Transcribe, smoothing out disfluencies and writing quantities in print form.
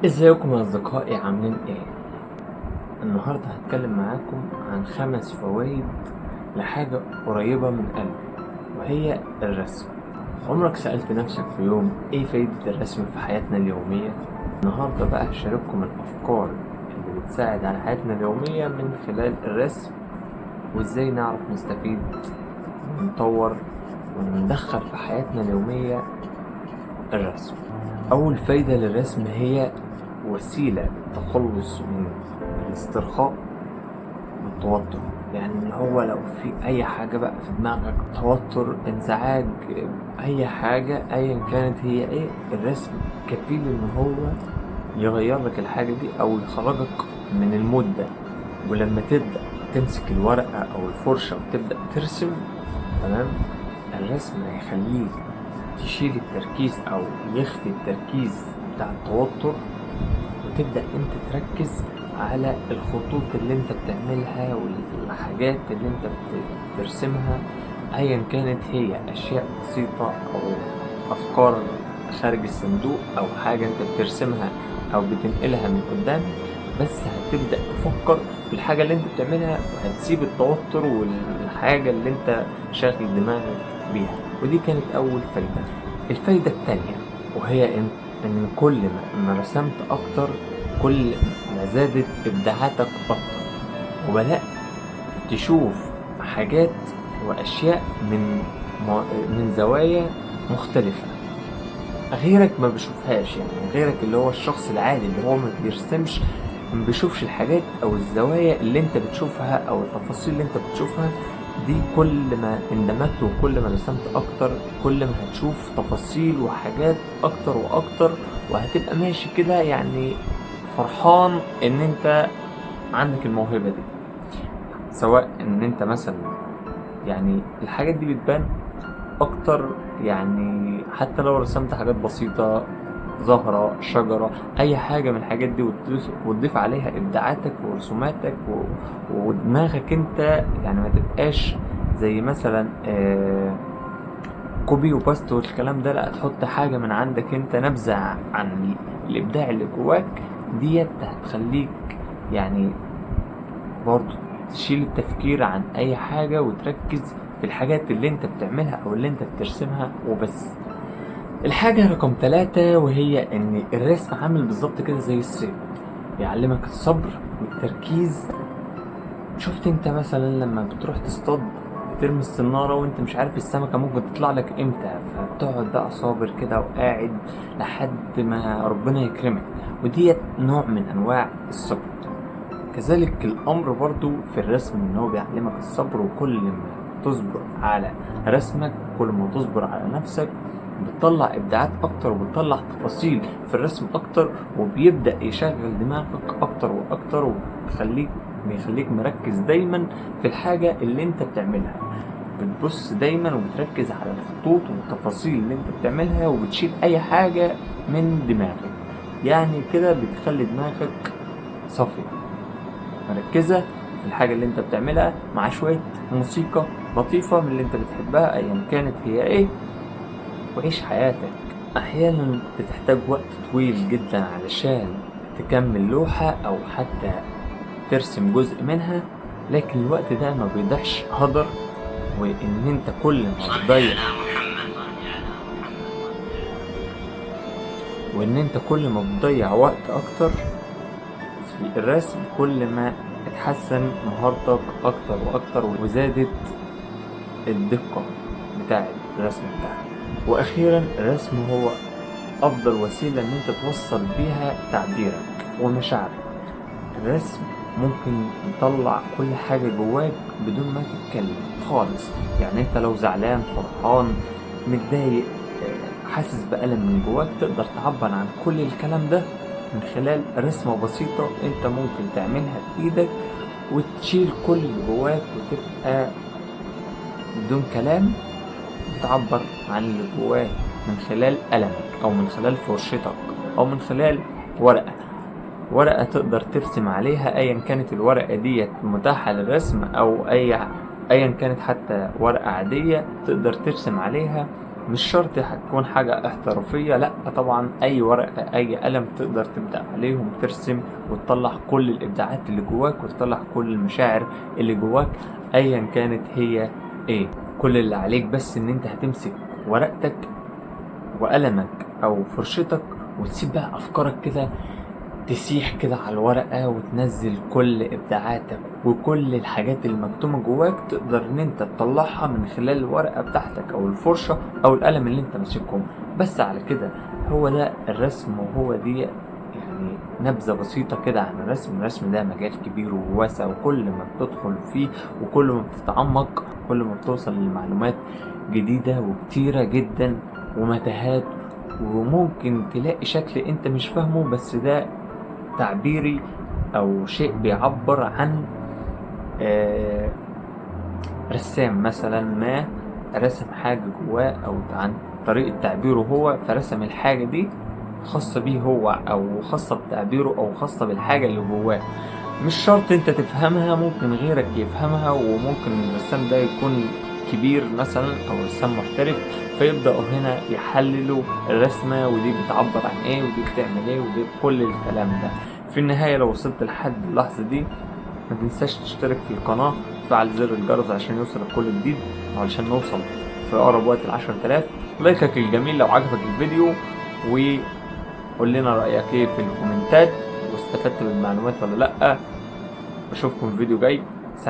ازيكم يا اصدقائي، عاملين ايه؟ النهارده هتكلم معاكم عن 5 فوائد لحاجة قريبة من قلبي، وهي الرسم. عمرك سألت نفسك في يوم ايه فايدة الرسم في حياتنا اليومية؟ النهارده بقى هشارككم الافكار اللي بتساعد على حياتنا اليومية من خلال الرسم، وازاي نعرف نستفيد ونطور وندخل في حياتنا اليومية الرسم. أول فايدة للرسم هي وسيلة للتخلص من الاسترخاء والتوتر. يعني اللي هو لو في أي حاجة بقى في دماغك، توتر، انزعاج، أي حاجة أيا كانت هي إيه، الرسم كفيل إن هو يغير لك الحاجة دي أو يخرجك من المود ده. ولما تبدأ تمسك الورقة أو الفرشة وتبدأ ترسم، تمام، الرسم هيخليك تشيل التركيز أو يخفي التركيز بتاع التوتر، وتبدأ انت تركز على الخطوط اللي انت بتعملها والحاجات اللي انت بترسمها، ايا كانت هي اشياء بسيطة او افكار خارج الصندوق او حاجة انت بترسمها او بتنقلها من قدام. بس هتبدأ تفكر في الحاجة اللي انت بتعملها، وهتسيب التوتر والحاجة اللي انت شاغل دماغك بيها. ودي كانت اول فايدة. الفايدة التانية وهي ان كل ما رسمت اكتر، كل ما زادت ابداعاتك اكتر، وبدأت تشوف حاجات واشياء من زوايا مختلفة غيرك ما بيشوفهاش. يعني غيرك اللي هو الشخص العادي اللي هو ما بيرسمش، ما بيشوفش الحاجات او الزوايا اللي انت بتشوفها او التفاصيل اللي انت بتشوفها دي. كل ما اندمجت وكل ما رسمت اكتر، كل ما هتشوف تفاصيل وحاجات اكتر واكتر، وهتبقى ماشي كده يعني فرحان ان انت عندك الموهبة دي. سواء ان انت مثلا يعني الحاجات دي بتبان اكتر، يعني حتى لو رسمت حاجات بسيطة، زهرة، شجرة، اي حاجة من الحاجات دي، وتضيف عليها ابداعاتك ورسوماتك ودماغك انت. يعني ما تبقاش زي مثلا كوبي وباست والكلام ده، لا، تحط حاجة من عندك انت، نبذة عن الابداع اللي جواك. ديت هتخليك يعني برضو تشيل التفكير عن اي حاجة وتركز في الحاجات اللي انت بتعملها او اللي انت بترسمها وبس. الحاجة رقم 3 وهي ان الرسم عامل بالظبط كده زي الصيد، بيعلمك الصبر والتركيز. شفت انت مثلا لما بتروح تصطاد، بترمي السنارة وانت مش عارف السمكة ممكن تطلع لك امتى، فبتقعد بقى صابر كده وقاعد لحد ما ربنا يكرمك، وديت نوع من انواع الصبر. كذلك الأمر برضو في الرسم، إن هو بيعلمك الصبر، وكل ما تصبر على رسمك، كل ما تصبر على نفسك، بتطلع إبداعات أكتر وبتطلع تفاصيل في الرسم أكتر، وبيبدأ يشغل دماغك أكتر وأكتر، بيخليك مركز دايما في الحاجة اللي أنت بتعملها. بتبص دايما وبتركز على الخطوط والتفاصيل اللي أنت بتعملها، وبتشيل أي حاجة من دماغك. يعني كده بتخلي دماغك صافية مركزة في الحاجة اللي انت بتعملها، مع شوية موسيقى لطيفة من اللي انت بتحبها ايا كانت هي ايه، وعيش حياتك. احيانا بتحتاج وقت طويل جدا علشان تكمل لوحة او حتى ترسم جزء منها، لكن الوقت ده ما بيضيعش هدر. وان انت كل ما بتضيع وقت اكتر في الرسم، كل ما اتحسن مهارتك اكتر واكتر، وزادت الدقة بتاعة الرسم بتاعك. واخيرا الرسم هو افضل وسيلة ان انت توصل بيها تعبيرك ومشاعرك. الرسم ممكن يطلع كل حاجة جواك بدون ما تتكلم خالص. يعني انت لو زعلان، فرحان، متضايق، حاسس بألم من جواك، تقدر تعبر عن كل الكلام ده من خلال رسمة بسيطة انت ممكن تعملها بإيدك، وتشيل كل اللي جواك، وتبقى بدون كلام بتعبر عن اللي جواك من خلال قلمك او من خلال فرشتك او من خلال ورقة تقدر ترسم عليها، ايا كانت الورقة ديت متاحة للرسم، او ايا كانت حتى ورقة عادية تقدر ترسم عليها مش شرط هتكون حاجة احترافية، لأ طبعا أي ورقة أي قلم تقدر تبدأ عليهم ترسم وتطلع كل الإبداعات اللي جواك وتطلع كل المشاعر اللي جواك أيا كانت هي إيه. كل اللي عليك بس إن أنت هتمسك ورقتك وقلمك أو فرشتك وتسيب بقى أفكارك كده تسيح كده على الورقة وتنزل كل إبداعاتك وكل الحاجات المكتومة جواك تقدر إن أنت تطلعها من خلال الورقة بتاعتك أو الفرشة أو القلم اللي أنت ماسكهم. بس على كده هو ده الرسم، وهو دي يعني نبذة بسيطة كده عن الرسم. الرسم ده مجال كبير وواسع، وكل ما بتدخل فيه وكل ما بتتعمق كل ما بتوصل لمعلومات جديدة وكتيرة جدا ومتاهات، وممكن تلاقي شكل انت مش فاهمه بس ده تعبيري او شيء بيعبر عن رسام مثلا ما رسم حاجة جواه او عن طريقة تعبيره هو، فرسم الحاجة دي خاصة بيه هو او خاصة بتعبيره او خاصة بالحاجة اللي جواه. مش شرط انت تفهمها، ممكن غيرك يفهمها، وممكن الرسام ده يكون كبير مثلا او رسام محترف فيبدأوا هنا يحللوا الرسمة ودي بتعبر عن ايه ودي بتعمل ايه ودي كل الكلام ده. في النهاية لو وصلت لحد اللحظة دي ما تنساش تشترك في القناة وتفعل زر الجرس عشان يوصلك كل جديد، وعلشان نوصل في أقرب وقت 10,000 لايكك الجميل لو عجبك الفيديو، وقول لنا رأيك ايه في الكومنتات واستفدت بالمعلومات ولا لأ. بشوفكم في فيديو جاي.